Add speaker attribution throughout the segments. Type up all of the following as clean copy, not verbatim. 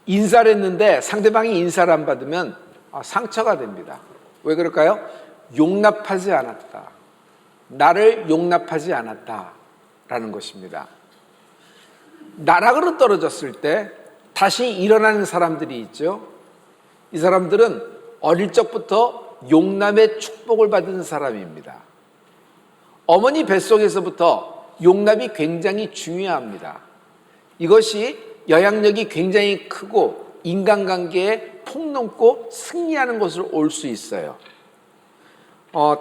Speaker 1: 인사를 했는데 상대방이 인사를 안 받으면 상처가 됩니다. 왜 그럴까요? 용납하지 않았다. 나를 용납하지 않았다라는 것입니다. 나락으로 떨어졌을 때 다시 일어나는 사람들이 있죠. 이 사람들은 어릴 적부터 용납의 축복을 받은 사람입니다. 어머니 뱃속에서부터 용납이 굉장히 중요합니다. 이것이 영향력이 굉장히 크고 인간관계에 폭넓고 승리하는 것으로 올 수 있어요.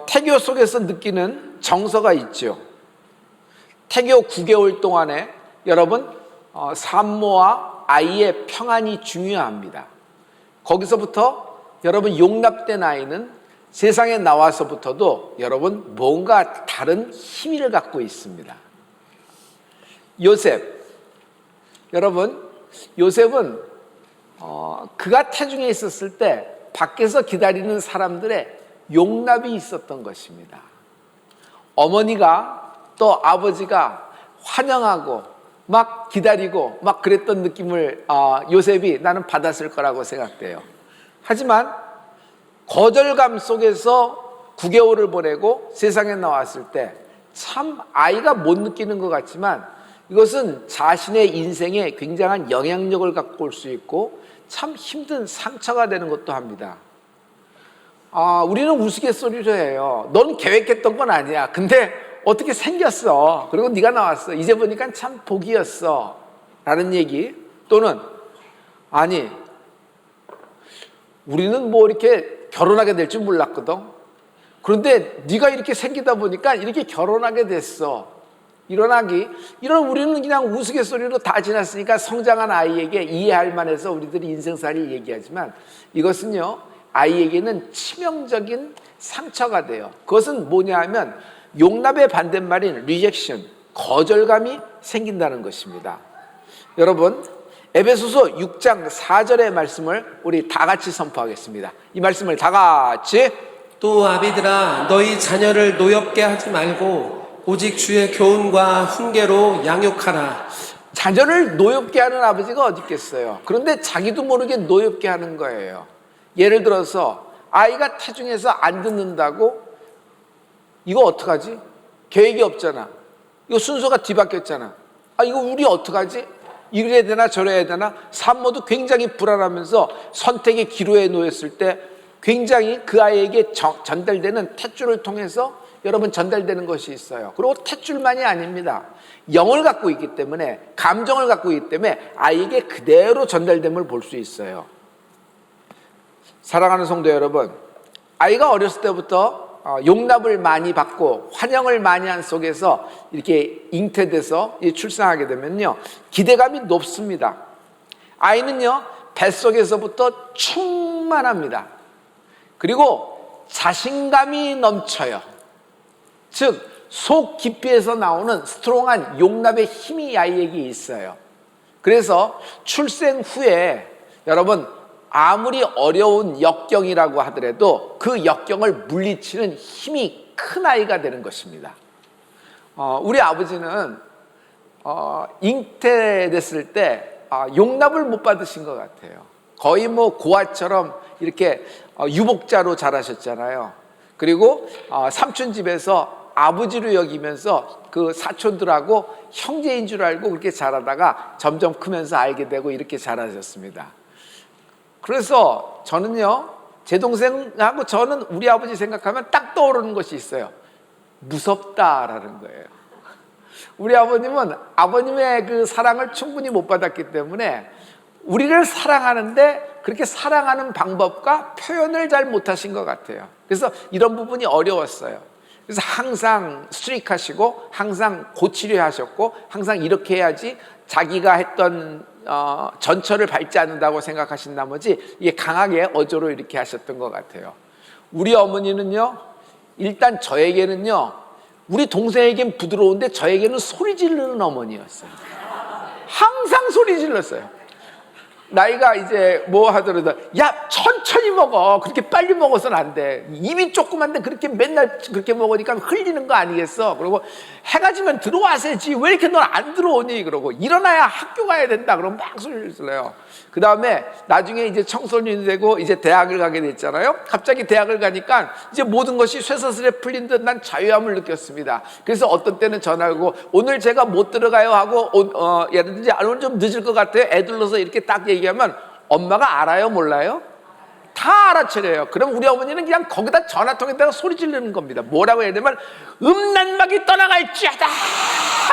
Speaker 1: 태교 속에서 느끼는 정서가 있죠. 태교 9개월 동안에 여러분 산모와 아이의 평안이 중요합니다. 거기서부터 여러분 용납된 아이는 세상에 나와서부터도 여러분 뭔가 다른 힘을 갖고 있습니다. 요셉, 여러분 요셉은 그가 태중에 있었을 때 밖에서 기다리는 사람들의 용납이 있었던 것입니다. 어머니가 또 아버지가 환영하고 막 기다리고 막 그랬던 느낌을 요셉이 나는 받았을 거라고 생각돼요. 하지만 거절감 속에서 9개월을 보내고 세상에 나왔을 때 참 아이가 못 느끼는 것 같지만 이것은 자신의 인생에 굉장한 영향력을 갖고 올 수 있고 참 힘든 상처가 되는 것도 합니다. 우리는 우스갯소리로 해요. 넌 계획했던 건 아니야. 근데 어떻게 생겼어. 그리고 네가 나왔어. 이제 보니까 참 복이었어. 라는 얘기. 또는 아니 우리는 뭐 이렇게 결혼하게 될 줄 몰랐거든. 그런데 네가 이렇게 생기다 보니까 이렇게 결혼하게 됐어. 이런 우리는 그냥 우스갯소리로 다 지났으니까 성장한 아이에게 이해할 만해서 우리들이 인생살이 얘기하지만 이것은요 아이에게는 치명적인 상처가 돼요. 그것은 뭐냐 하면 용납의 반대말인 rejection, 거절감이 생긴다는 것입니다. 여러분 에베소서 6장 4절의 말씀을 우리 다 같이 선포하겠습니다. 이 말씀을 다 같이.
Speaker 2: 또 아비들아 너희 자녀를 노엽게 하지 말고 오직 주의 교훈과 훈계로 양육하라.
Speaker 1: 자녀를 노엽게 하는 아버지가 어디 있겠어요. 그런데 자기도 모르게 노엽게 하는 거예요. 예를 들어서 아이가 태중에서 안 듣는다고 이거 어떡하지? 계획이 없잖아. 이거 순서가 뒤바뀌었잖아. 이거 우리 어떡하지? 이래야 되나 저래야 되나? 산모도 굉장히 불안하면서 선택의 기로에 놓였을 때 굉장히 그 아이에게 전달되는 탯줄을 통해서 여러분 전달되는 것이 있어요. 그리고 탯줄만이 아닙니다. 영을 갖고 있기 때문에 감정을 갖고 있기 때문에 아이에게 그대로 전달됨을 볼 수 있어요. 사랑하는 성도 여러분, 아이가 어렸을 때부터 용납을 많이 받고 환영을 많이 한 속에서 이렇게 잉태돼서 출산하게 되면요 기대감이 높습니다. 아이는요 뱃속에서부터 충만합니다. 그리고 자신감이 넘쳐요. 즉 속 깊이에서 나오는 스트롱한 용납의 힘이 아이에게 있어요. 그래서 출생 후에 여러분 아무리 어려운 역경이라고 하더라도 그 역경을 물리치는 힘이 큰 아이가 되는 것입니다. 우리 아버지는 잉태됐을 때 용납을 못 받으신 것 같아요. 거의 뭐 고아처럼 이렇게 유복자로 자라셨잖아요. 그리고 삼촌 집에서 아버지로 여기면서 그 사촌들하고 형제인 줄 알고 그렇게 자라다가 점점 크면서 알게 되고 이렇게 자라셨습니다. 그래서 저는요 제 동생하고 저는 우리 아버지 생각하면 딱 떠오르는 것이 있어요. 무섭다라는 거예요. 우리 아버님은 아버님의 그 사랑을 충분히 못 받았기 때문에 우리를 사랑하는데 그렇게 사랑하는 방법과 표현을 잘 못하신 것 같아요. 그래서 이런 부분이 어려웠어요. 그래서 항상 스트릭하시고 항상 고치려 하셨고 항상 이렇게 해야지 자기가 했던 전철을 밟지 않는다고 생각하신 나머지 이게 강하게 어조로 이렇게 하셨던 것 같아요. 우리 어머니는요 일단 저에게는요 우리 동생에겐 부드러운데 저에게는 소리 지르는 어머니였어요. 항상 소리 질렀어요. 나이가 이제 뭐 하더라도 야 천천히 먹어, 그렇게 빨리 먹어서는 안 돼, 입이 조그만데 그렇게 맨날 그렇게 먹으니까 흘리는 거 아니겠어. 그리고 해가 지면 들어와서지 왜 이렇게 넌 안 들어오니, 그러고 일어나야 학교 가야 된다 그러면 막 소리를 질러요. 그 다음에 나중에 이제 청소년이 되고 이제 대학을 가게 됐잖아요. 갑자기 대학을 가니까 이제 모든 것이 쇠사슬에 풀린 듯 난 자유함을 느꼈습니다. 그래서 어떤 때는 전화하고 오늘 제가 못 들어가요 하고 예를 들지 오늘 좀 늦을 것 같아요, 애들러서 이렇게 딱 얘기하면 엄마가 알아요 몰라요? 다 알아채려요. 그럼 우리 어머니는 그냥 거기다 전화통에다가 소리 지르는 겁니다. 뭐라고 해야 되면 음란막이 떠나갈지어다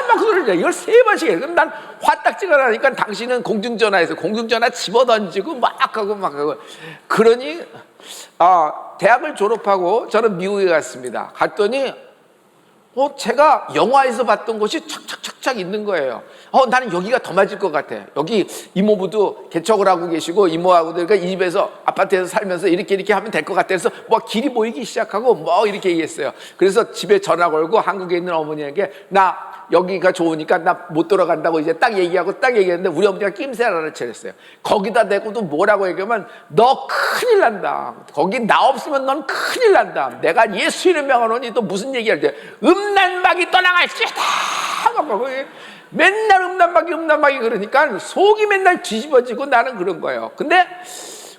Speaker 1: 막 소리를 해요. 이걸 3번씩 해요. 그럼 난 화딱지가 나니까 당신은 공중전화에서 공중전화 집어던지고 막 하고 그러니 대학을 졸업하고 저는 미국에 갔습니다. 갔더니 제가 영화에서 봤던 곳이 착착착착 있는 거예요. 나는 여기가 더 맞을 것 같아. 여기 이모부도 개척을 하고 계시고 이모하고도 그러니까 이 집에서 아파트에서 살면서 이렇게 하면 될 것 같아. 그래서 뭐 길이 보이기 시작하고 뭐 이렇게 얘기했어요. 그래서 집에 전화 걸고 한국에 있는 어머니에게 나 여기가 좋으니까 나 못 돌아간다고 이제 딱 얘기했는데 우리 어머니가 낌새 하나를 차렸어요. 거기다 대고도 뭐라고 얘기하면 너 큰일 난다. 거기 나 없으면 넌 큰일 난다. 내가 예수 이름 명하노니 또 무슨 얘기할 때 음란막이 떠나갈지어다. 맨날 음란막이 그러니까 속이 맨날 뒤집어지고 나는 그런 거예요. 근데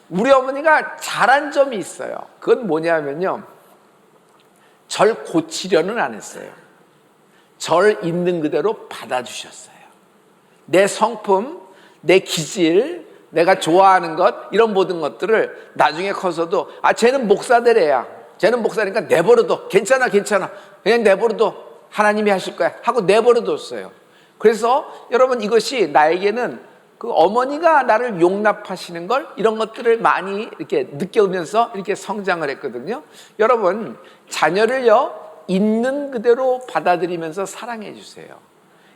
Speaker 1: 우리 어머니가 잘한 점이 있어요. 그건 뭐냐면요, 절 고치려는 안 했어요. 절 있는 그대로 받아주셨어요. 내 성품, 내 기질, 내가 좋아하는 것, 이런 모든 것들을 나중에 커서도 쟤는 목사들애야, 쟤는 목사니까 내버려둬, 괜찮아 그냥 내버려둬, 하나님이 하실 거야 하고 내버려뒀어요. 그래서 여러분 이것이 나에게는 그 어머니가 나를 용납하시는 걸, 이런 것들을 많이 이렇게 느껴오면서 이렇게 성장을 했거든요. 여러분 자녀를요 있는 그대로 받아들이면서 사랑해 주세요.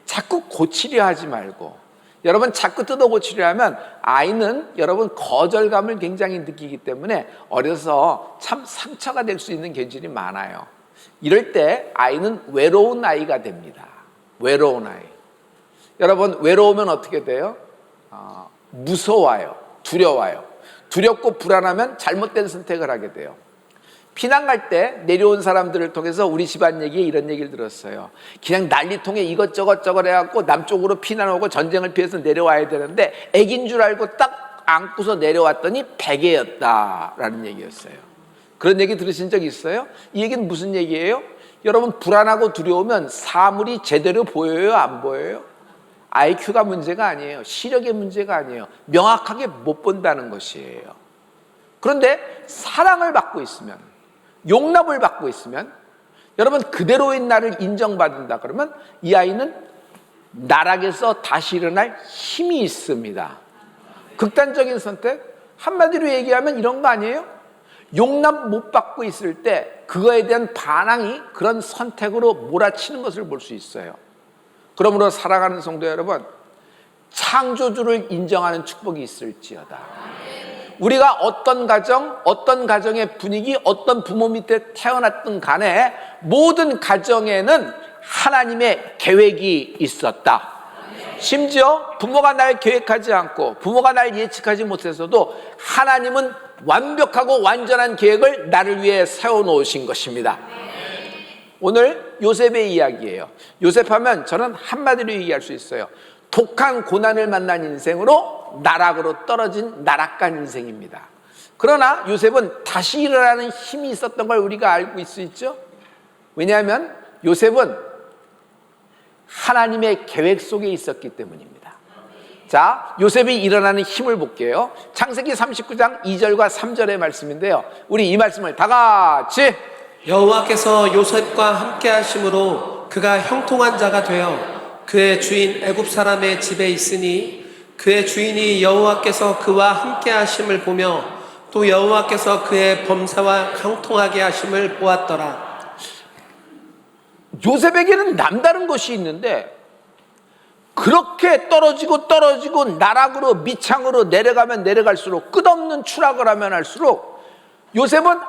Speaker 1: 자꾸 고치려 하지 말고. 여러분 자꾸 뜯어 고치려 하면 아이는 여러분 거절감을 굉장히 느끼기 때문에 어려서 참 상처가 될 수 있는 경질이 많아요. 이럴 때 아이는 외로운 아이가 됩니다. 외로운 아이. 여러분 외로우면 어떻게 돼요? 무서워요. 두려워요. 두렵고 불안하면 잘못된 선택을 하게 돼요. 피난 갈 때 내려온 사람들을 통해서 우리 집안 얘기에 이런 얘기를 들었어요. 그냥 난리통에 이것저것 해갖고 남쪽으로 피난 오고 전쟁을 피해서 내려와야 되는데 애기인 줄 알고 딱 안고서 내려왔더니 베개였다라는 얘기였어요. 그런 얘기 들으신 적 있어요? 이 얘기는 무슨 얘기예요? 여러분 불안하고 두려우면 사물이 제대로 보여요, 안 보여요? IQ가 문제가 아니에요. 시력의 문제가 아니에요. 명확하게 못 본다는 것이에요. 그런데 사랑을 받고 있으면, 용납을 받고 있으면, 여러분 그대로인 나를 인정받는다 그러면 이 아이는 나락에서 다시 일어날 힘이 있습니다. 극단적인 선택? 한마디로 얘기하면 이런 거 아니에요? 용납 못 받고 있을 때 그거에 대한 반항이 그런 선택으로 몰아치는 것을 볼 수 있어요. 그러므로 사랑하는 성도 여러분, 창조주를 인정하는 축복이 있을지어다. 우리가 어떤 가정, 어떤 가정의 분위기, 어떤 부모 밑에 태어났든 간에 모든 가정에는 하나님의 계획이 있었다. 심지어 부모가 날 계획하지 않고 부모가 날 예측하지 못해서도 하나님은 완벽하고 완전한 계획을 나를 위해 세워놓으신 것입니다. 오늘 요셉의 이야기예요. 요셉하면 저는 한마디로 얘기할 수 있어요. 독한 고난을 만난 인생으로 나락으로 떨어진 나락간 인생입니다. 그러나 요셉은 다시 일어나는 힘이 있었던 걸 우리가 알고 있죠. 왜냐하면 요셉은 하나님의 계획 속에 있었기 때문입니다. 자, 요셉이 일어나는 힘을 볼게요. 창세기 39장 2절과 3절의 말씀인데요, 우리 이 말씀을 다 같이.
Speaker 2: 여호와께서 요셉과 함께 하심으로 그가 형통한 자가 되어 그의 주인 애굽 사람의 집에 있으니 그의 주인이 여호와께서 그와 함께 하심을 보며 또 여호와께서 그의 범사와 형통하게 하심을 보았더라.
Speaker 1: 요셉에게는 남다른 것이 있는데 그렇게 떨어지고 나락으로 밑창으로 내려가면 내려갈수록, 끝없는 추락을 하면 할수록 요셉은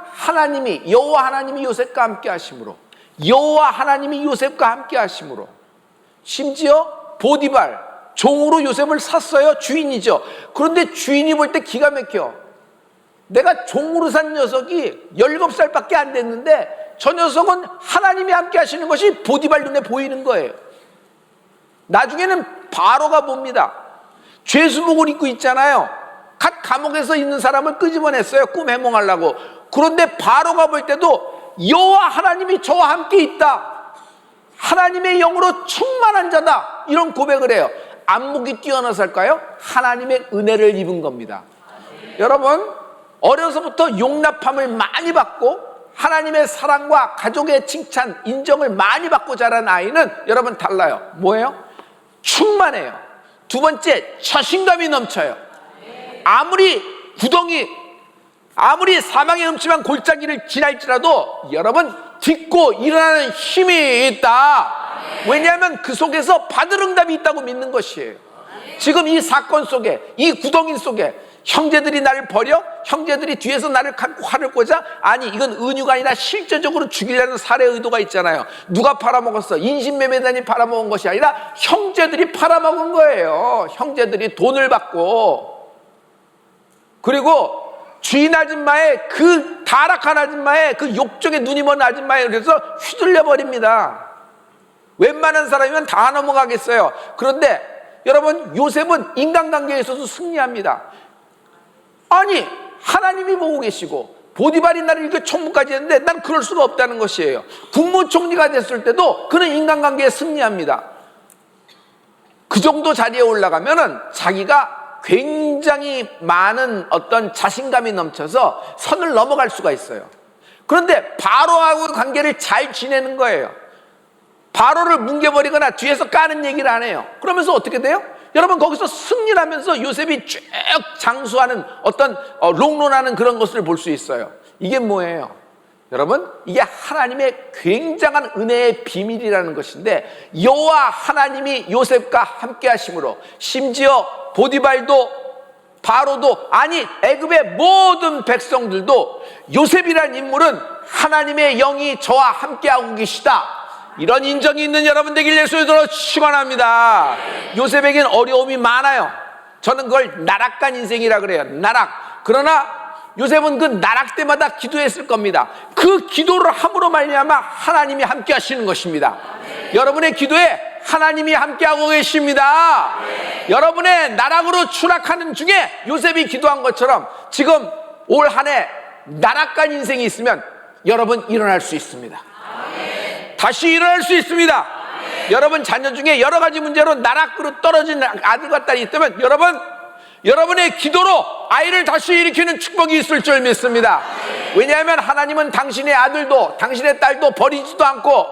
Speaker 1: 여호와 하나님이 요셉과 함께 하심으로, 여호와 하나님이 요셉과 함께 하심으로, 심지어 보디발, 종으로 요셉을 샀어요. 주인이죠. 그런데 주인이 볼 때 기가 막혀. 내가 종으로 산 녀석이 17살밖에 안 됐는데 저 녀석은 하나님이 함께 하시는 것이 보디발 눈에 보이는 거예요. 나중에는 바로가 봅니다. 죄수복을 입고 있잖아요. 갓 감옥에서 있는 사람을 끄집어냈어요. 꿈 해몽하려고. 그런데 바로가 볼 때도 여호와 하나님이 저와 함께 있다. 하나님의 영으로 충만한 자다. 이런 고백을 해요. 안목이 뛰어나서일까요? 하나님의 은혜를 입은 겁니다. 여러분, 어려서부터 용납함을 많이 받고 하나님의 사랑과 가족의 칭찬, 인정을 많이 받고 자란 아이는 여러분 달라요. 뭐예요? 충만해요. 두 번째, 자신감이 넘쳐요. 아무리 사망의 음침한 골짜기를 지날지라도 여러분 딛고 일어나는 힘이 있다. 왜냐하면 그 속에서 받을 응답이 있다고 믿는 것이에요. 지금 이 사건 속에, 이 구덩이 속에 형제들이 나를 버려? 형제들이 뒤에서 나를 갖고 활을 꽂아? 아니, 이건 은유가 아니라 실제적으로 죽이려는 살해 의도가 있잖아요. 누가 팔아먹었어? 인신매매단이 팔아먹은 것이 아니라 형제들이 팔아먹은 거예요. 형제들이 돈을 받고. 그리고 주인 아줌마의 그 타락한 아줌마의 그 욕정에 눈이 먼 아줌마에 그래서 휘둘려 버립니다. 웬만한 사람이면 다 넘어가겠어요. 그런데 여러분, 요셉은 인간관계에서도 승리합니다. 아니, 하나님이 보고 계시고 보디발이 나를 이렇게 총무까지 했는데 난 그럴 수가 없다는 것이에요. 국무총리가 됐을 때도 그는 인간관계에 승리합니다. 그 정도 자리에 올라가면은 자기가 굉장히 많은 어떤 자신감이 넘쳐서 선을 넘어갈 수가 있어요. 그런데 바로하고 관계를 잘 지내는 거예요. 바로를 뭉개버리거나 뒤에서 까는 얘기를 안 해요. 그러면서 어떻게 돼요? 여러분, 거기서 승리를 하면서 요셉이 쭉 장수하는 어떤 롱런하는 그런 것을 볼 수 있어요. 이게 뭐예요? 여러분, 이게 하나님의 굉장한 은혜의 비밀이라는 것인데, 여호와 하나님이 요셉과 함께 하심으로, 심지어 보디발도 바로도, 아니 애굽의 모든 백성들도 요셉이란 인물은 하나님의 영이 저와 함께하고 계시다, 이런 인정이 있는 여러분 되길 예수의 이름으로 축원합니다. 요셉에겐 어려움이 많아요. 저는 그걸 나락간 인생이라 그래요. 나락. 그러나 요셉은 그 나락 때마다 기도했을 겁니다. 그 기도를 함으로 말미암아 하나님이 함께 하시는 것입니다. 여러분의 기도에 하나님이 함께하고 계십니다. 여러분의 나락으로 추락하는 중에 요셉이 기도한 것처럼 지금 올 한 해 나락간 인생이 있으면 여러분 일어날 수 있습니다. 다시 일어날 수 있습니다. 여러분 자녀 중에 여러 가지 문제로 나락으로 떨어진 아들과 딸이 있다면 여러분의 기도로 아이를 다시 일으키는 축복이 있을 줄 믿습니다. 왜냐하면 하나님은 당신의 아들도 당신의 딸도 버리지도 않고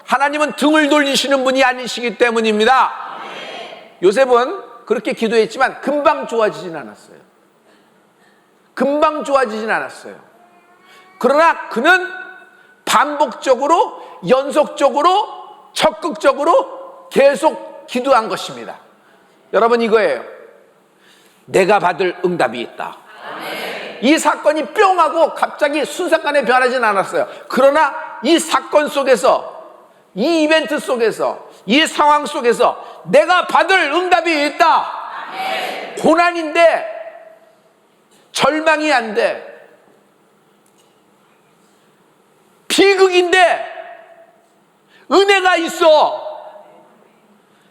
Speaker 1: 하나님은 등을 돌리시는 분이 아니시기 때문입니다. 요셉은 그렇게 기도했지만 금방 좋아지진 않았어요. 금방 좋아지진 않았어요. 그러나 그는 반복적으로, 연속적으로, 적극적으로 계속 기도한 것입니다. 여러분, 이거예요. 내가 받을 응답이 있다. 이 사건이 뿅 하고 갑자기 순식간에 변하진 않았어요. 그러나 이 사건 속에서, 이 이벤트 속에서, 이 상황 속에서 내가 받을 응답이 있다. 고난인데 절망이 안 돼. 비극인데 은혜가 있어.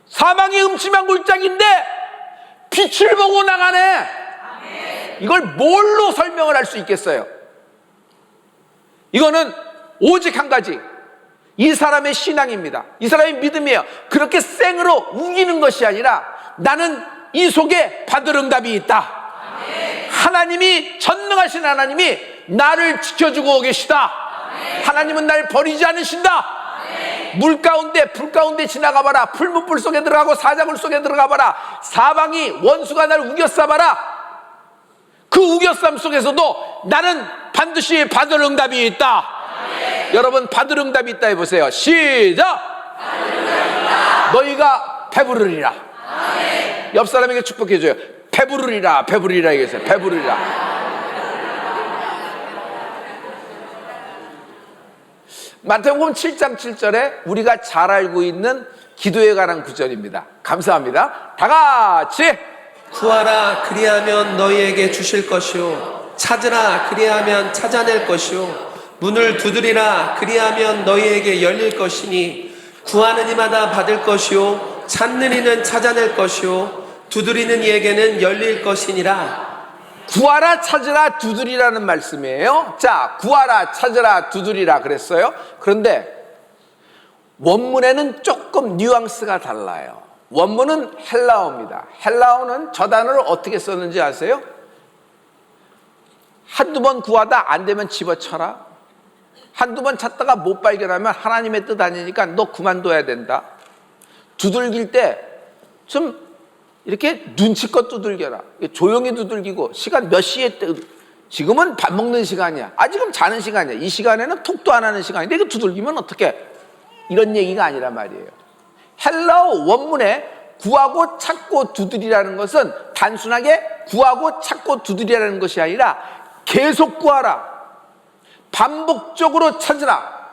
Speaker 1: 사망의 음침한 골짜기인데 빛을 보고 나가네. 이걸 뭘로 설명을 할 수 있겠어요? 이거는 오직 한 가지, 이 사람의 신앙입니다. 이 사람의 믿음이에요. 그렇게 생으로 우기는 것이 아니라 나는 이 속에 받을 응답이 있다. 하나님이, 전능하신 하나님이 나를 지켜주고 계시다. 하나님은 날 버리지 않으신다. 물 가운데, 불 가운데 지나가 봐라. 풀문불 속에 들어가고 사자굴 속에 들어가 봐라. 사방이 원수가 날 우겨싸봐라. 그 우겨쌈 속에서도 나는 반드시 받을 응답이 있다. 여러분, 받을 응답이 있다 해보세요. 시작! 너희가 배부르리라. 옆 사람에게 축복해줘요. 배부르리라, 배부르리라 얘기했어요. 배부르리라. 마태복음 7장 7절에 우리가 잘 알고 있는 기도에 관한 구절입니다. 감사합니다. 다 같이.
Speaker 2: 구하라 그리하면 너희에게 주실 것이요 찾으라 그리하면 찾아낼 것이요 문을 두드리라 그리하면 너희에게 열릴 것이니 구하는 이마다 받을 것이요 찾는 이는 찾아낼 것이요 두드리는 이에게는 열릴 것이니라.
Speaker 1: 구하라 찾으라 두드리라는 말씀이에요. 자, 구하라 찾으라 두드리라 그랬어요. 그런데 원문에는 조금 뉘앙스가 달라요. 원문은 헬라어입니다. 헬라어는 저 단어를 어떻게 썼는지 아세요? 한두 번 구하다 안 되면 집어쳐라. 한두 번 찾다가 못 발견하면 하나님의 뜻 아니니까 너 그만둬야 된다. 두들길 때 좀 이렇게 눈치껏 두들겨라. 조용히 두들기고 시간 몇 시에 지금은 밥 먹는 시간이야. 아직은 자는 시간이야. 이 시간에는 톡도 안 하는 시간인데 이거 두들기면 어떡해? 이런 얘기가 아니란 말이에요. 헬라어 원문에 구하고 찾고 두드리라는 것은 단순하게 구하고 찾고 두드리라는 것이 아니라 계속 구하라, 반복적으로 찾으라,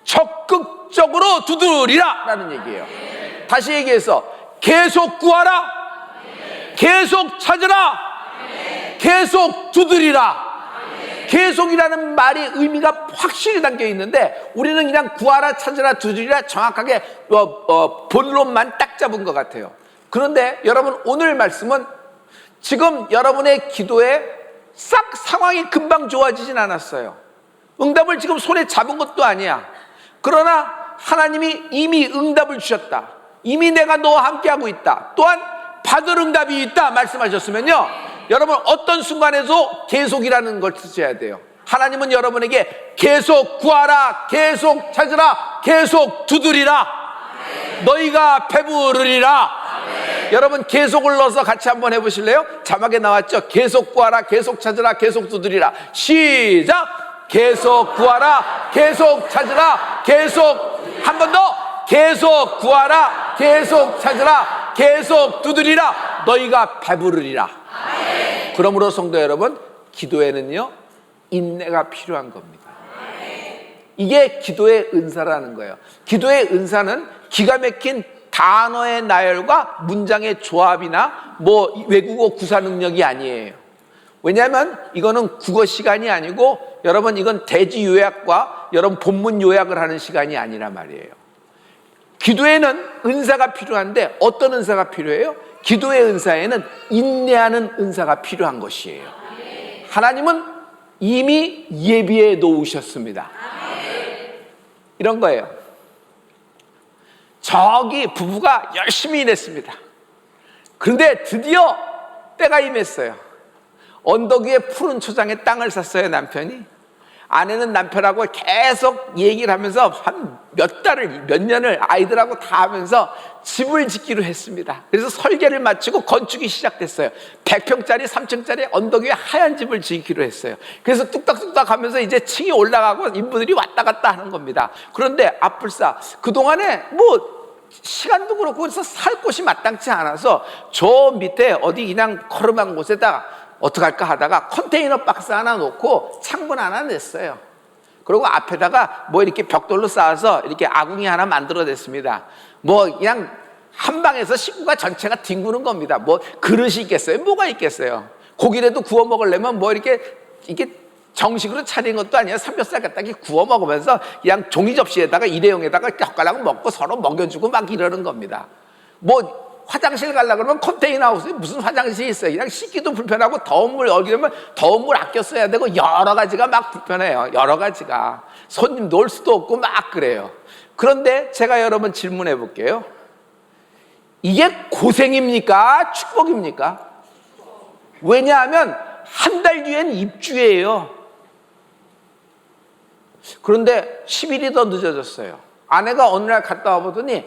Speaker 1: 적극적으로 두드리라 라는 얘기예요. 다시 얘기해서 계속 구하라, 계속 찾으라, 계속 두드리라. 계속이라는 말이 의미가 확실히 담겨 있는데 우리는 그냥 구하라 찾으라 두드리라 정확하게 본론만 딱 잡은 것 같아요. 그런데 여러분 오늘 말씀은 지금 여러분의 기도에 싹 상황이 금방 좋아지진 않았어요. 응답을 지금 손에 잡은 것도 아니야. 그러나 하나님이 이미 응답을 주셨다. 이미 내가 너와 함께하고 있다. 또한 받을 응답이 있다 말씀하셨으면요, 여러분 어떤 순간에도 계속이라는 걸 쓰셔야 돼요. 하나님은 여러분에게 계속 구하라, 계속 찾으라, 계속 두드리라, 너희가 배부르리라. 여러분 계속을 넣어서 같이 한번 해보실래요? 자막에 나왔죠? 계속 구하라, 계속 찾으라, 계속 두드리라. 시작! 계속 구하라, 계속 찾으라, 계속. 한 번 더. 계속 구하라, 계속 찾으라, 계속 두드리라, 너희가 배부르리라. 그러므로 성도 여러분, 기도에는요 인내가 필요한 겁니다. 이게 기도의 은사라는 거예요. 기도의 은사는 기가 막힌 단어의 나열과 문장의 조합이나 뭐 외국어 구사 능력이 아니에요. 왜냐하면 이거는 국어 시간이 아니고 여러분 이건 대지 요약과 여러분 본문 요약을 하는 시간이 아니란 말이에요. 기도에는 은사가 필요한데 어떤 은사가 필요해요? 기도의 은사에는 인내하는 은사가 필요한 것이에요. 하나님은 이미 예비해 놓으셨습니다. 이런 거예요. 저기 부부가 열심히 일했습니다. 그런데 드디어 때가 임했어요. 언덕 위에 푸른 초장에 땅을 샀어요, 남편이. 아내는 남편하고 계속 얘기를 하면서 한 몇 달을, 몇 년을 아이들하고 다 하면서 집을 짓기로 했습니다. 그래서 설계를 마치고 건축이 시작됐어요. 100평짜리 3층짜리 언덕 위에 하얀 집을 짓기로 했어요. 그래서 뚝딱뚝딱 하면서 이제 층이 올라가고 인부들이 왔다 갔다 하는 겁니다. 그런데 아뿔싸 그동안에 뭐 시간도 그렇고 그래서 살 곳이 마땅치 않아서 저 밑에 어디 그냥 커름한 곳에다가 어떡할까 하다가 컨테이너 박스 하나 놓고 창문 하나 냈어요. 그리고 앞에다가 뭐 이렇게 벽돌로 쌓아서 이렇게 아궁이 하나 만들어냈습니다. 뭐 그냥 한 방에서 식구가 전체가 뒹구는 겁니다. 뭐 그릇이 있겠어요? 뭐가 있겠어요? 고기라도 구워 먹으려면 뭐 이게 정식으로 차린 것도 아니에요. 삼겹살 갖다 구워 먹으면서 그냥 종이 접시에다가 일회용에다가 젓가락 먹고 서로 먹여주고 막 이러는 겁니다. 뭐 화장실 가려고 그러면 컨테이너 하우스에 무슨 화장실이 있어요. 그냥 씻기도 불편하고 더운 물 여기면 더운 물 아껴 써야 되고 여러 가지가 막 불편해요. 여러 가지가. 손님 놀 수도 없고 막 그래요. 그런데 제가 여러분 질문해 볼게요. 이게 고생입니까? 축복입니까? 왜냐하면 한 달 뒤엔 입주예요. 그런데 10일이 더 늦어졌어요. 아내가 어느 날 갔다 와보더니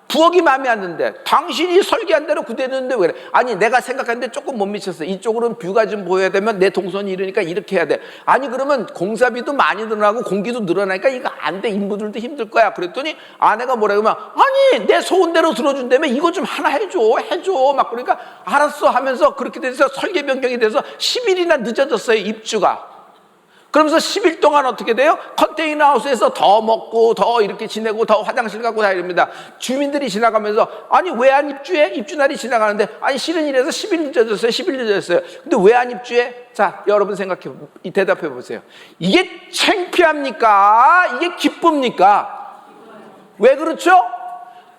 Speaker 1: 부엌이 마음에 안 드는데 당신이 설계한 대로 그대로인데 왜 그래? 아니 내가 생각하는데 조금 못 미쳤어. 이쪽으로는 뷰가 좀 보여야 되면 내 동선이 이러니까 이렇게 해야 돼. 아니 그러면 공사비도 많이 늘어나고 공기도 늘어나니까 이거 안 돼. 인부들도 힘들 거야. 그랬더니 아내가 뭐라 그러면 아니 내 소원대로 들어준다며 이거 좀 하나 해줘 막 그러니까 알았어 하면서 그렇게 돼서 설계 변경이 돼서 10일이나 늦어졌어요, 입주가. 그러면서 10일 동안 어떻게 돼요? 컨테이너 하우스에서 더 먹고 더 이렇게 지내고 더 화장실 가고 다 이럽니다. 주민들이 지나가면서 아니 왜 안 입주해? 입주날이 지나가는데 아니 실은 이래서 10일 늦어졌어요. 10일 늦어졌어요. 근데 왜 안 입주해? 자, 여러분 대답해 보세요. 이게 창피합니까? 이게 기쁩니까? 왜 그렇죠?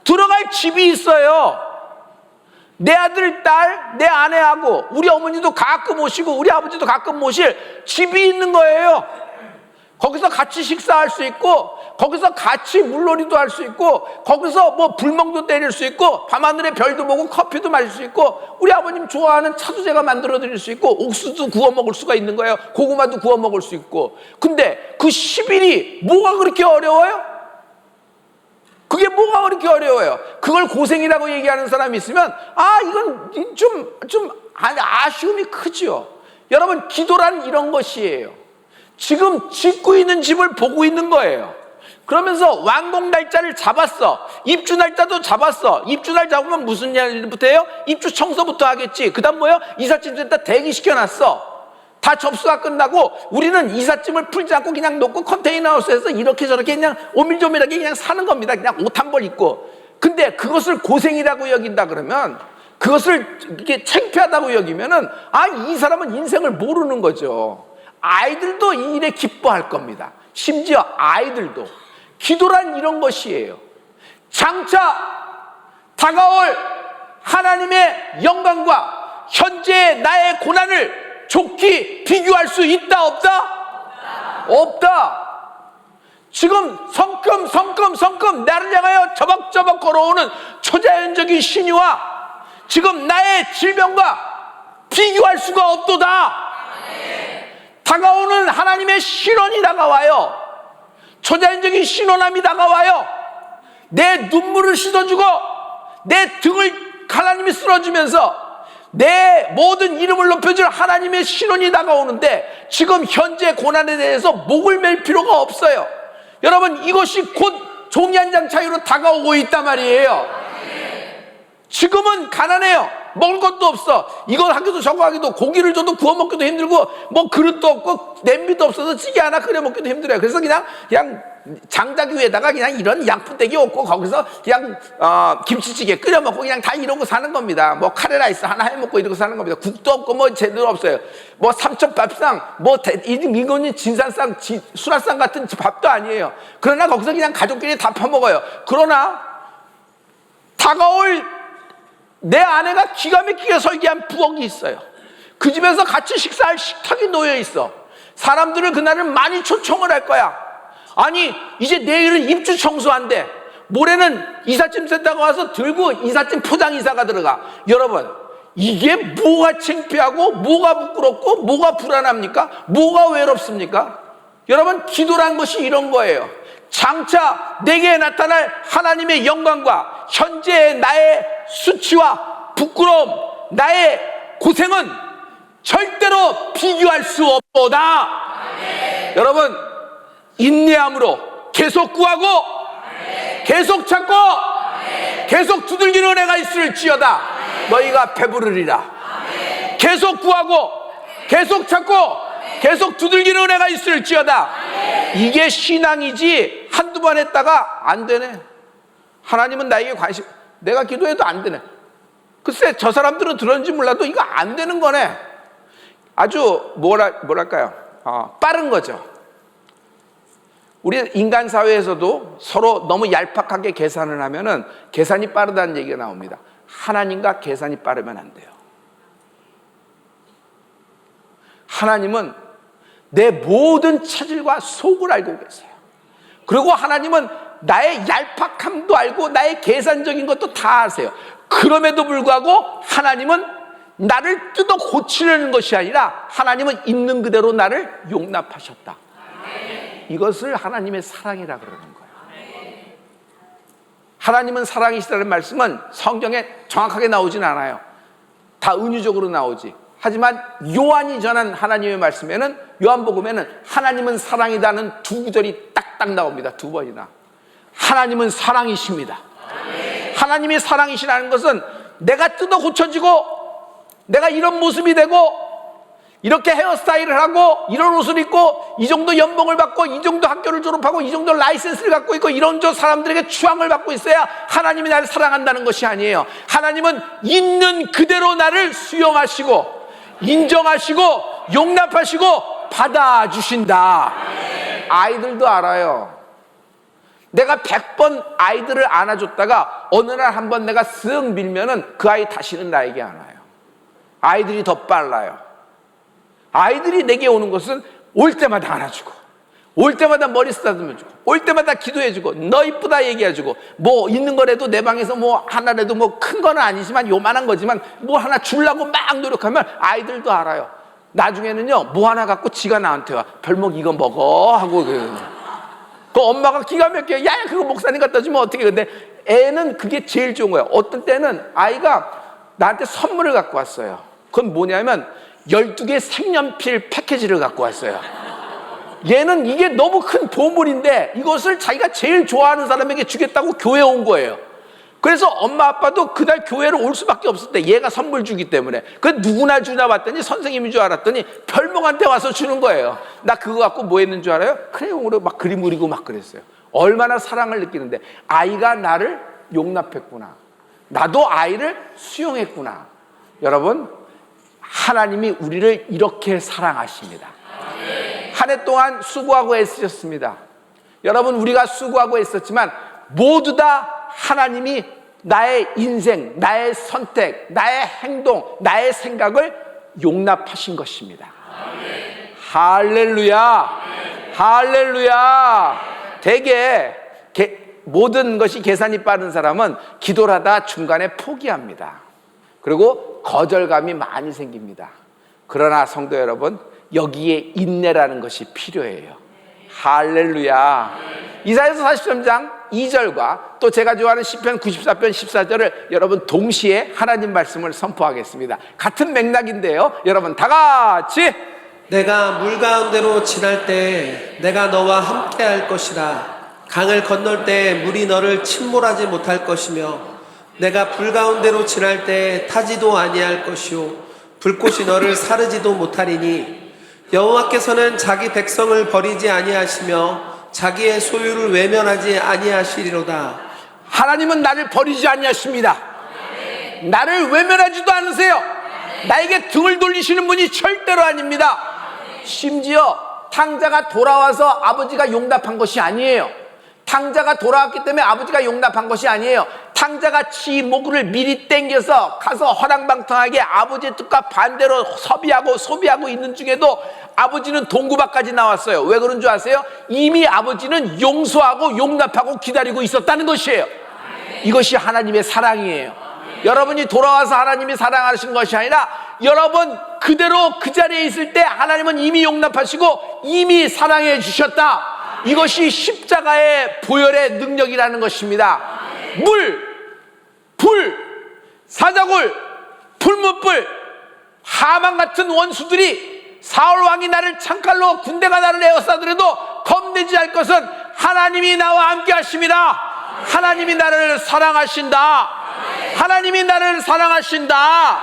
Speaker 1: 들어갈 집이 있어요. 내 아들, 딸, 내 아내하고 우리 어머니도 가끔 오시고 우리 아버지도 가끔 모실 집이 있는 거예요. 거기서 같이 식사할 수 있고 거기서 같이 물놀이도 할 수 있고 거기서 뭐 불멍도 때릴 수 있고 밤하늘에 별도 보고 커피도 마실 수 있고 우리 아버님 좋아하는 차도 만들어 드릴 수 있고 옥수수 구워 먹을 수가 있는 거예요. 고구마도 구워 먹을 수 있고. 근데 그 10일이 뭐가 그렇게 어려워요? 그게 뭐가 그렇게 어려워요? 그걸 고생이라고 얘기하는 사람이 있으면 이건 좀 아쉬움이 크죠. 여러분, 기도란 이런 것이에요. 지금 짓고 있는 집을 보고 있는 거예요. 그러면서 완공 날짜를 잡았어. 입주 날짜도 잡았어. 입주 날 잡으면 무슨 일부터 해요? 입주 청소부터 하겠지. 그 다음 뭐예요? 이삿짐센터 대기시켜놨어. 다 접수가 끝나고 우리는 이삿짐을 풀지 않고 그냥 놓고 컨테이너 하우스에서 이렇게 저렇게 그냥 오밀조밀하게 그냥 사는 겁니다. 그냥 옷 한 벌 입고. 근데 그것을 고생이라고 여긴다 그러면, 그것을 이렇게 창피하다고 여기면은 이 사람은 인생을 모르는 거죠. 아이들도 이 일에 기뻐할 겁니다. 심지어 아이들도. 기도란 이런 것이에요. 장차 다가올 하나님의 영광과 현재의 나의 고난을 좋게 비교할 수 있다 없다? 없다. 지금 성큼 나를 향하여 저벅저벅 걸어오는 초자연적인 신유와 지금 나의 질병과 비교할 수가 없도다. 다가오는 하나님의 신원이 다가와요. 초자연적인 신원함이 다가와요. 내 눈물을 씻어주고 내 등을 하나님이 쓸어주면서 내 모든 이름을 높여줄 하나님의 신원이 다가오는데 지금 현재 고난에 대해서 목을 맬 필요가 없어요. 여러분, 이것이 곧 종이 한 장 차이로 다가오고 있단 말이에요. 지금은 가난해요. 먹을 것도 없어. 이걸 하기도 저거 하기도, 고기를 줘도 구워 먹기도 힘들고 뭐 그릇도 없고 냄비도 없어서 찌개 하나 끓여 먹기도 힘들어요. 그래서 그냥 장작 위에다가 그냥 이런 양푼대기 얹고 거기서 그냥 김치찌개 끓여 먹고 그냥 다 이러고 사는 겁니다. 뭐 카레라이스 하나 해 먹고 이러고 사는 겁니다. 국도 없고 뭐 제대로 없어요. 뭐 삼천밥상 뭐 이거는 진산상 수라상 같은 밥도 아니에요. 그러나 거기서 그냥 가족끼리 다 퍼먹어요. 그러나 다가올 내 아내가 기가 막히게 설계한 부엌이 있어요. 그 집에서 같이 식사할 식탁이 놓여 있어. 사람들을 그날은 많이 초청을 할 거야. 아니, 이제 내일은 입주 청소한대. 모레는 이삿짐 센터가 와서 들고 이삿짐 포장 이사가 들어가. 여러분, 이게 뭐가 창피하고 뭐가 부끄럽고 뭐가 불안합니까? 뭐가 외롭습니까? 여러분, 기도란 것이 이런 거예요. 장차 내게 나타날 하나님의 영광과 현재의 나의 수치와 부끄러움, 나의 고생은 절대로 비교할 수 없도다. 여러분, 인내함으로 계속 구하고 계속 찾고 계속 두들기는 은혜가 있을지어다. 너희가 배부르리라. 계속 구하고 계속 찾고 계속 두들기는 은혜가 있을지어다. 이게 신앙이지 한두 번 했다가 안 되네. 하나님은 나에게 관심, 내가 기도해도 안 되네. 글쎄, 저 사람들은 들었는지 몰라도 이거 안 되는 거네. 아주 뭐랄까요? 빠른 거죠. 우리 인간 사회에서도 서로 너무 얄팍하게 계산을 하면은 계산이 빠르다는 얘기가 나옵니다. 하나님과 계산이 빠르면 안 돼요. 하나님은 내 모든 체질과 속을 알고 계세요. 그리고 하나님은 나의 얄팍함도 알고 나의 계산적인 것도 다 아세요. 그럼에도 불구하고 하나님은 나를 뜯어 고치려는 것이 아니라 하나님은 있는 그대로 나를 용납하셨다. 이것을 하나님의 사랑이라 그러는 거예요. 하나님은 사랑이시다는 말씀은 성경에 정확하게 나오진 않아요. 다 은유적으로 나오지. 하지만 요한이 전한 하나님의 말씀에는, 요한복음에는 하나님은 사랑이다는 두 구절이 딱딱 나옵니다. 두 번이나. 하나님은 사랑이십니다. 하나님이 사랑이시라는 것은 내가 뜯어 고쳐지고 내가 이런 모습이 되고 이렇게 헤어스타일을 하고 이런 옷을 입고 이 정도 연봉을 받고 이 정도 학교를 졸업하고 이 정도 라이센스를 갖고 있고 이런 저 사람들에게 추앙을 받고 있어야 하나님이 나를 사랑한다는 것이 아니에요. 하나님은 있는 그대로 나를 수용하시고 인정하시고 용납하시고 받아주신다. 아이들도 알아요. 내가 100번 아이들을 안아줬다가 어느 날 한번 내가 쓱 밀면은 그 아이 다시는 나에게 안 와요. 아이들이 더 빨라요. 아이들이 내게 오는 것은 올 때마다 안아주고 올 때마다 머리 쓰다듬어주고 올 때마다 기도해주고 너 이쁘다 얘기해주고 뭐 있는 거라도 내 방에서 뭐 하나라도 뭐 큰 거는 아니지만 요만한 거지만 뭐 하나 주려고 막 노력하면 아이들도 알아요. 나중에는요 뭐 하나 갖고 지가 나한테 와. 별목 이거 먹어 하고 그 엄마가 기가 막혀 야 그거 목사님 갖다 주면 어떻게. 근데 애는 그게 제일 좋은 거예요. 어떤 때는 아이가 나한테 선물을 갖고 왔어요. 그건 뭐냐면 12개 색연필 패키지를 갖고 왔어요. 얘는 이게 너무 큰 보물인데 이것을 자기가 제일 좋아하는 사람에게 주겠다고 교회에 온 거예요. 그래서 엄마 아빠도 그날 교회를 올 수밖에 없을 때 얘가 선물 주기 때문에 그 누구나 주나 봤더니 선생님인 줄 알았더니 별목한테 와서 주는 거예요. 나 그거 갖고 뭐 했는 줄 알아요? 크레용으로 막 그림 그리고 막 그랬어요. 얼마나 사랑을 느끼는데 아이가 나를 용납했구나. 나도 아이를 수용했구나. 여러분 하나님이 우리를 이렇게 사랑하십니다. 한 해 동안 수고하고 애쓰셨습니다. 여러분 우리가 수고하고 애썼지만 모두 다 하나님이 나의 인생, 나의 선택, 나의 행동, 나의 생각을 용납하신 것입니다. 할렐루야. 할렐루야. 대개 모든 것이 계산이 빠른 사람은 기도를 하다 중간에 포기합니다. 그리고 거절감이 많이 생깁니다. 그러나 성도 여러분 여기에 인내라는 것이 필요해요. 할렐루야. 이사야서 43장 2절과 또 제가 좋아하는 시편 94편 14절을 여러분 동시에 하나님 말씀을 선포하겠습니다. 같은 맥락인데요. 여러분 다 같이
Speaker 2: 내가 물 가운데로 지날 때 내가 너와 함께 할 것이라. 강을 건널 때 물이 너를 침몰하지 못할 것이며 내가 불 가운데로 지날 때 타지도 아니할 것이요 불꽃이 너를 사르지도 못하리니 여호와께서는 자기 백성을 버리지 아니하시며 자기의 소유를 외면하지 아니하시리로다.
Speaker 1: 하나님은 나를 버리지 아니하십니다. 나를 외면하지도 않으세요. 나에게 등을 돌리시는 분이 절대로 아닙니다. 심지어 탕자가 돌아와서 아버지가 용납한 것이 아니에요. 탕자가 돌아왔기 때문에 아버지가 용납한 것이 아니에요. 탕자가 지 목을 미리 땡겨서 가서 허랑방탕하게 아버지의 뜻과 반대로 소비하고 있는 중에도 아버지는 동구박까지 나왔어요. 왜 그런 줄 아세요? 이미 아버지는 용서하고 용납하고 기다리고 있었다는 것이에요. 이것이 하나님의 사랑이에요. 여러분이 돌아와서 하나님이 사랑하신 것이 아니라 여러분 그대로 그 자리에 있을 때 하나님은 이미 용납하시고 이미 사랑해 주셨다. 이것이 십자가의 보혈의 능력이라는 것입니다. 물, 불, 사자굴, 풀무불, 하만 같은 원수들이 사울 왕이 나를 창칼로 군대가 나를 에워싸더라도 겁내지 않을 것은 하나님이 나와 함께 하십니다. 하나님이 나를 사랑하신다. 하나님이 나를 사랑하신다.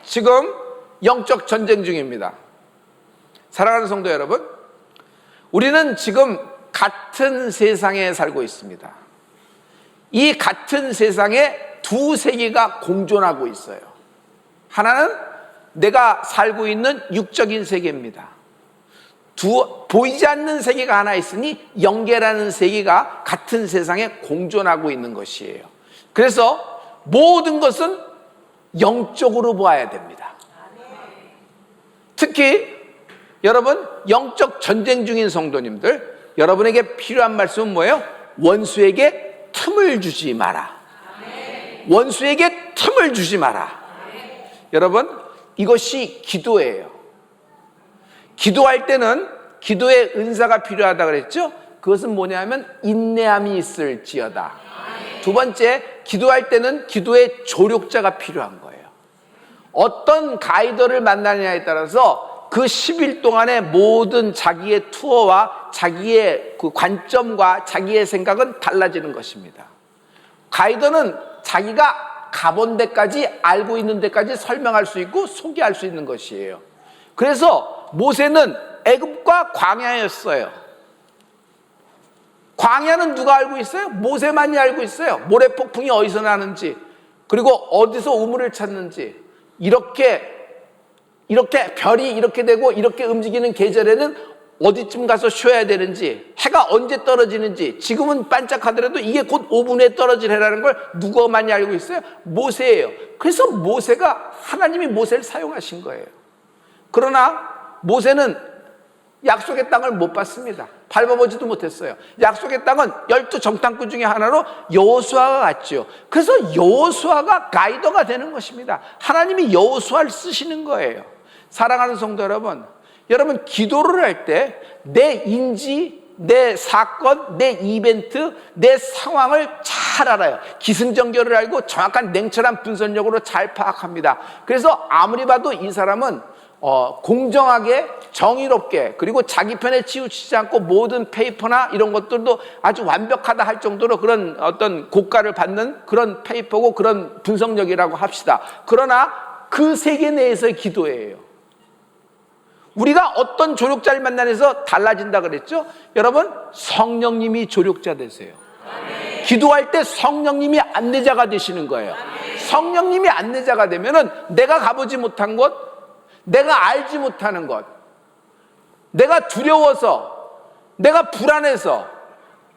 Speaker 1: 지금 영적 전쟁 중입니다. 사랑하는 성도 여러분, 우리는 지금 같은 세상에 살고 있습니다. 이 같은 세상에 두 세계가 공존하고 있어요. 하나는 내가 살고 있는 육적인 세계입니다. 보이지 않는 세계가 하나 있으니 영계라는 세계가 같은 세상에 공존하고 있는 것이에요. 그래서 모든 것은 영적으로 보아야 됩니다. 특히 여러분 영적 전쟁 중인 성도님들, 여러분에게 필요한 말씀은 뭐예요? 원수에게 틈을 주지 마라. 원수에게 틈을 주지 마라. 여러분 이것이 기도예요. 기도할 때는 기도의 은사가 필요하다 그랬죠? 그것은 뭐냐면 인내함이 있을지어다. 두 번째, 기도할 때는 기도의 조력자가 필요한 거예요. 어떤 가이더를 만나느냐에 따라서 그 10일 동안의 모든 자기의 투어와 자기의 그 관점과 자기의 생각은 달라지는 것입니다. 가이더는 자기가 가본 데까지, 알고 있는 데까지 설명할 수 있고 소개할 수 있는 것이에요. 그래서 모세는 애굽과 광야였어요. 광야는 누가 알고 있어요? 모세만이 알고 있어요. 모래폭풍이 어디서 나는지, 그리고 어디서 우물을 찾는지, 이렇게 별이 이렇게 되고 이렇게 움직이는 계절에는 어디쯤 가서 쉬어야 되는지, 해가 언제 떨어지는지, 지금은 반짝하더라도 이게 곧 5분 후에 떨어질 해라는 걸 누가 많이 알고 있어요? 모세예요. 그래서 하나님이 모세를 사용하신 거예요. 그러나 모세는 약속의 땅을 못 봤습니다. 밟아보지도 못했어요. 약속의 땅은 12 정탐꾼 중에 하나로 여호수아가 갔죠. 그래서 여호수아가 가이더가 되는 것입니다. 하나님이 여호수아를 쓰시는 거예요. 사랑하는 성도 여러분, 기도를 할 때 내 인지, 내 사건, 내 이벤트, 내 상황을 잘 알아요. 기승전결을 알고 정확한 냉철한 분석력으로 잘 파악합니다. 그래서 아무리 봐도 이 사람은 공정하게, 정의롭게, 그리고 자기 편에 치우치지 않고 모든 페이퍼나 이런 것들도 아주 완벽하다 할 정도로 그런 어떤 고가를 받는 그런 페이퍼고 그런 분석력이라고 합시다. 그러나 그 세계 내에서의 기도예요. 우리가 어떤 조력자를 만나서 달라진다 그랬죠? 여러분, 성령님이 조력자 되세요. 기도할 때 성령님이 안내자가 되시는 거예요. 성령님이 안내자가 되면은 내가 가보지 못한 곳, 내가 알지 못하는 것, 내가 두려워서, 내가 불안해서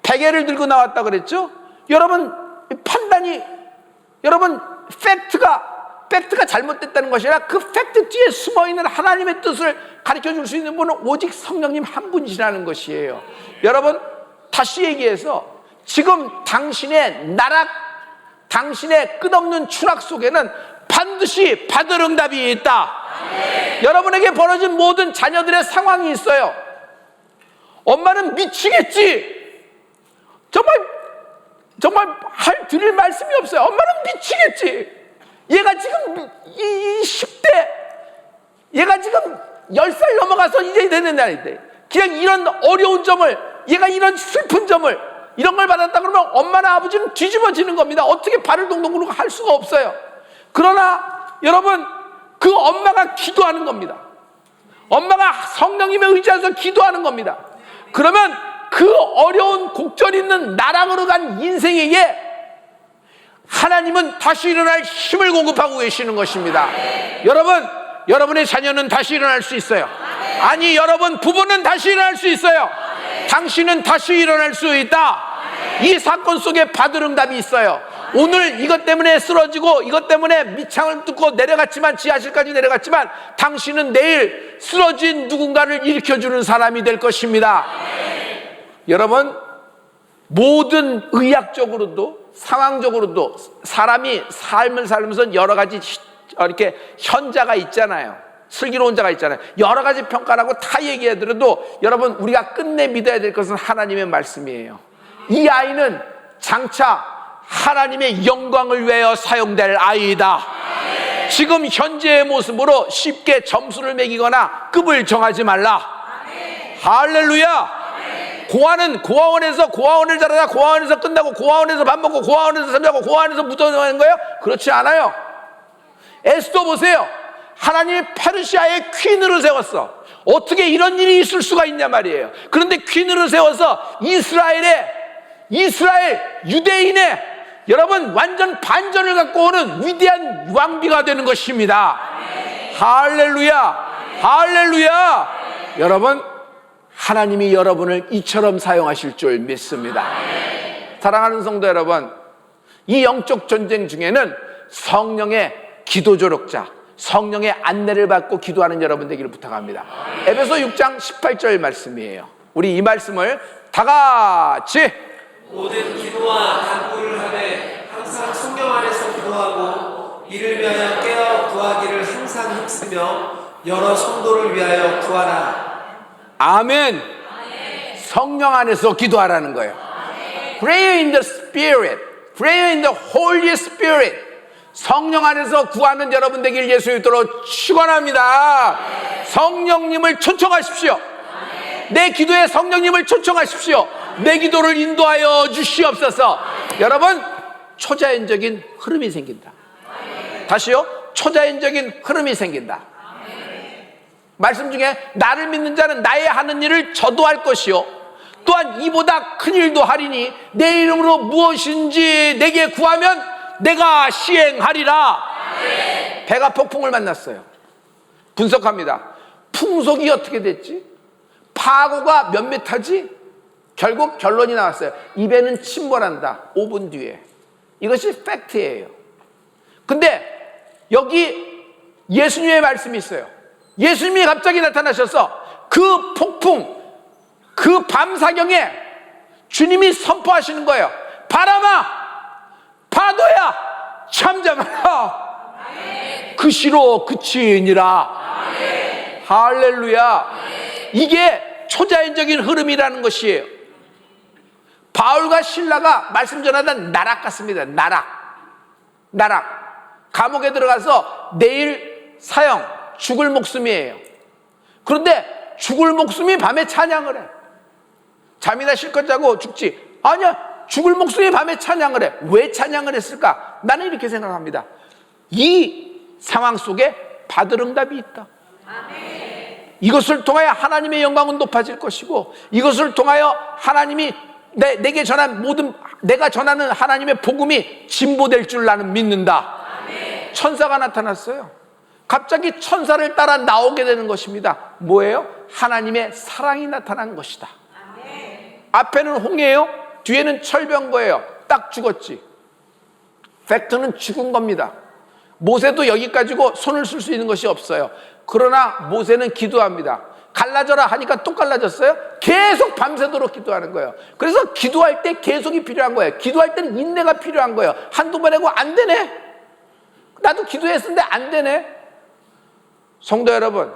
Speaker 1: 베개를 들고 나왔다 그랬죠? 여러분, 팩트가 잘못됐다는 것이 아니라 그 팩트 뒤에 숨어있는 하나님의 뜻을 가르쳐 줄 수 있는 분은 오직 성령님 한 분이시라는 것이에요. 여러분, 다시 얘기해서 지금 당신의 나락, 당신의 끝없는 추락 속에는 반드시 받을 응답이 있다. 여러분에게 벌어진 모든 자녀들의 상황이 있어요. 엄마는 미치겠지. 정말 드릴 말씀이 없어요. 엄마는 미치겠지. 얘가 지금 이 10대, 얘가 지금 10살 넘어가서 이제 되는 날인데 그냥 이런 어려운 점을, 얘가 이런 슬픈 점을, 이런 걸 받았다 그러면 엄마나 아버지는 뒤집어지는 겁니다. 어떻게 발을 동동 할 수가 없어요. 그러나 여러분, 그 엄마가 기도하는 겁니다. 엄마가 성령님의 의지해서 기도하는 겁니다. 그러면 그 어려운 곡절 있는 나락으로 간 인생에게 하나님은 다시 일어날 힘을 공급하고 계시는 것입니다. 여러분, 여러분의 자녀는 다시 일어날 수 있어요. 아니, 여러분 부부는 다시 일어날 수 있어요. 당신은 다시 일어날 수 있다. 이 사건 속에 받을 응답이 있어요. 오늘 이것 때문에 쓰러지고 이것 때문에 밑창을 뚫고 내려갔지만, 지하실까지 내려갔지만, 당신은 내일 쓰러진 누군가를 일으켜주는 사람이 될 것입니다. 여러분, 모든 의학적으로도 상황적으로도 사람이 삶을 살면서 여러 가지 이렇게 현자가 있잖아요. 슬기로운 자가 있잖아요. 여러 가지 평가라고 다 얘기하더라도 여러분, 우리가 끝내 믿어야 될 것은 하나님의 말씀이에요. 이 아이는 장차 하나님의 영광을 위하여 사용될 아이이다. 지금 현재의 모습으로 쉽게 점수를 매기거나 급을 정하지 말라. 할렐루야. 고아원에서 고아원을 자라다 고아원에서 끝나고 고아원에서 밥 먹고 고아원에서 잠자고 고아원에서 묻어나는 거예요? 그렇지 않아요. 에스더 보세요. 하나님이 페르시아의 퀸으로 세웠어. 어떻게 이런 일이 있을 수가 있냐 말이에요. 그런데 퀸으로 세워서 유대인의 여러분 완전 반전을 갖고 오는 위대한 왕비가 되는 것입니다. 할렐루야. 할렐루야. 여러분, 하나님이 여러분을 이처럼 사용하실 줄 믿습니다. 사랑하는 성도 여러분, 이 영적 전쟁 중에는 성령의 기도 조력자, 성령의 안내를 받고 기도하는 여러분 되기를 부탁합니다. 에베소 6장 18절 말씀이에요. 우리 이 말씀을 다 같이
Speaker 2: 모든 기도와 간구를 하되 항상 성령 안에서 기도하고 이를 위하여 깨어 구하기를 항상 힘쓰며 여러 성도를 위하여 구하라.
Speaker 1: 아멘. 성령 안에서 기도하라는 거예요. Pray in the Spirit, pray in the Holy Spirit. 성령 안에서 구하는 여러분 되길 예수 이름으로 축원합니다. 성령님을 초청하십시오. 내 기도에 성령님을 초청하십시오. 내 기도를 인도하여 주시옵소서. 여러분, 초자연적인 흐름이 생긴다. 다시요, 초자연적인 흐름이 생긴다. 말씀 중에 나를 믿는 자는 나의 하는 일을 저도 할 것이요 또한 이보다 큰 일도 하리니 내 이름으로 무엇인지 내게 구하면 내가 시행하리라. 배가 폭풍을 만났어요. 분석합니다. 풍속이 어떻게 됐지? 파고가 몇 메타지? 결국 결론이 나왔어요. 이 배는 침몰한다. 5분 뒤에. 이것이 팩트예요. 근데 여기 예수님의 말씀이 있어요. 예수님이 갑자기 나타나셔서 그 폭풍, 그 밤사경에 주님이 선포하시는 거예요. 바람아, 파도야, 잠잠하라. 그 시로 그치니라. 할렐루야. 이게 초자연적인 흐름이라는 것이에요. 바울과 실라가 말씀 전하던 나락 같습니다. 나락. 감옥에 들어가서 내일 사형, 죽을 목숨이에요. 그런데 죽을 목숨이 밤에 찬양을 해. 잠이나 실컷 자고 죽지. 아니야, 죽을 목숨이 밤에 찬양을 해. 왜 찬양을 했을까? 나는 이렇게 생각합니다. 이 상황 속에 받을 응답이 있다. 이것을 통하여 하나님의 영광은 높아질 것이고, 이것을 통하여 하나님이 내게 전한 내가 전하는 하나님의 복음이 진보될 줄 나는 믿는다. 천사가 나타났어요. 갑자기 천사를 따라 나오게 되는 것입니다. 뭐예요? 하나님의 사랑이 나타난 것이다. 앞에는 홍해예요. 뒤에는 철병거예요. 딱 죽었지. 팩트는 죽은 겁니다. 모세도 여기까지고 손을 쓸 수 있는 것이 없어요. 그러나 모세는 기도합니다. 갈라져라 하니까 또 갈라졌어요. 계속 밤새도록 기도하는 거예요. 그래서 기도할 때 계속이 필요한 거예요. 기도할 때는 인내가 필요한 거예요. 한두 번 하고 안 되네. 나도 기도했는데 안 되네. 성도 여러분,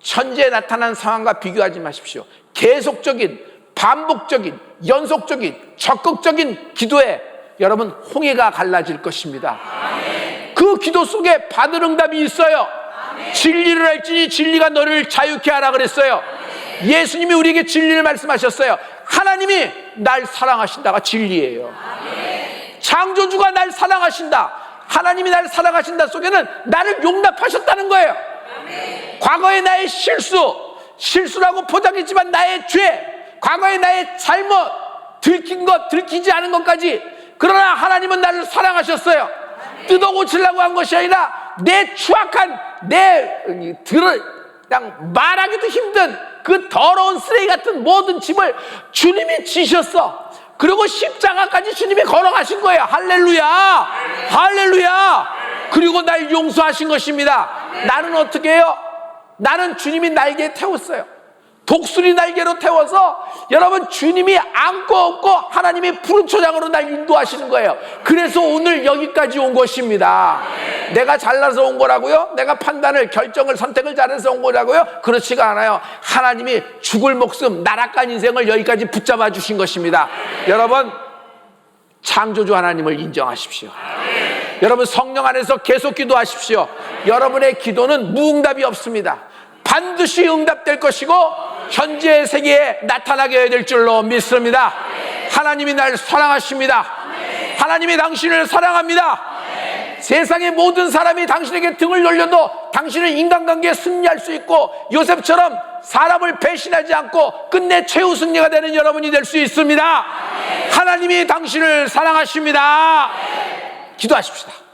Speaker 1: 천지에 나타난 상황과 비교하지 마십시오. 계속적인, 반복적인, 연속적인, 적극적인 기도에 여러분 홍해가 갈라질 것입니다. 그 기도 속에 받을 응답이 있어요. 진리를 알지니 진리가 너를 자유케 하라 그랬어요. 예수님이 우리에게 진리를 말씀하셨어요. 하나님이 날 사랑하신다가 진리예요. 창조주가 날 사랑하신다, 하나님이 날 사랑하신다 속에는 나를 용납하셨다는 거예요. 과거의 나의 실수라고 포장했지만 나의 죄, 과거의 나의 잘못, 들킨 것, 들키지 않은 것까지, 그러나 하나님은 나를 사랑하셨어요. 뜯어 고치려고 한 것이 아니라 내 추악한, 그냥 말하기도 힘든 그 더러운 쓰레기 같은 모든 짐을 주님이 지셨어. 그리고 십자가까지 주님이 걸어가신 거예요. 할렐루야. 할렐루야. 그리고 날 용서하신 것입니다. 나는 어떻게 해요? 나는 주님이 날개에 태웠어요. 독수리 날개로 태워서 여러분 주님이 안고 업고 하나님이 푸른 초장으로 날 인도하시는 거예요. 그래서 오늘 여기까지 온 것입니다. 내가 잘나서 온 거라고요? 내가 판단을, 결정을, 선택을 잘해서 온 거라고요? 그렇지가 않아요. 하나님이 죽을 목숨, 나락간 인생을 여기까지 붙잡아 주신 것입니다. 여러분, 창조주 하나님을 인정하십시오. 여러분, 성령 안에서 계속 기도하십시오. 여러분의 기도는 무응답이 없습니다. 반드시 응답될 것이고 현재의 세계에 나타나게 될 줄로 믿습니다. 하나님이 날 사랑하십니다. 하나님이 당신을 사랑합니다. 세상의 모든 사람이 당신에게 등을 돌려도 당신은 인간관계에 승리할 수 있고 요셉처럼 사람을 배신하지 않고 끝내 최후 승리가 되는 여러분이 될 수 있습니다. 하나님이 당신을 사랑하십니다. 기도하십시다.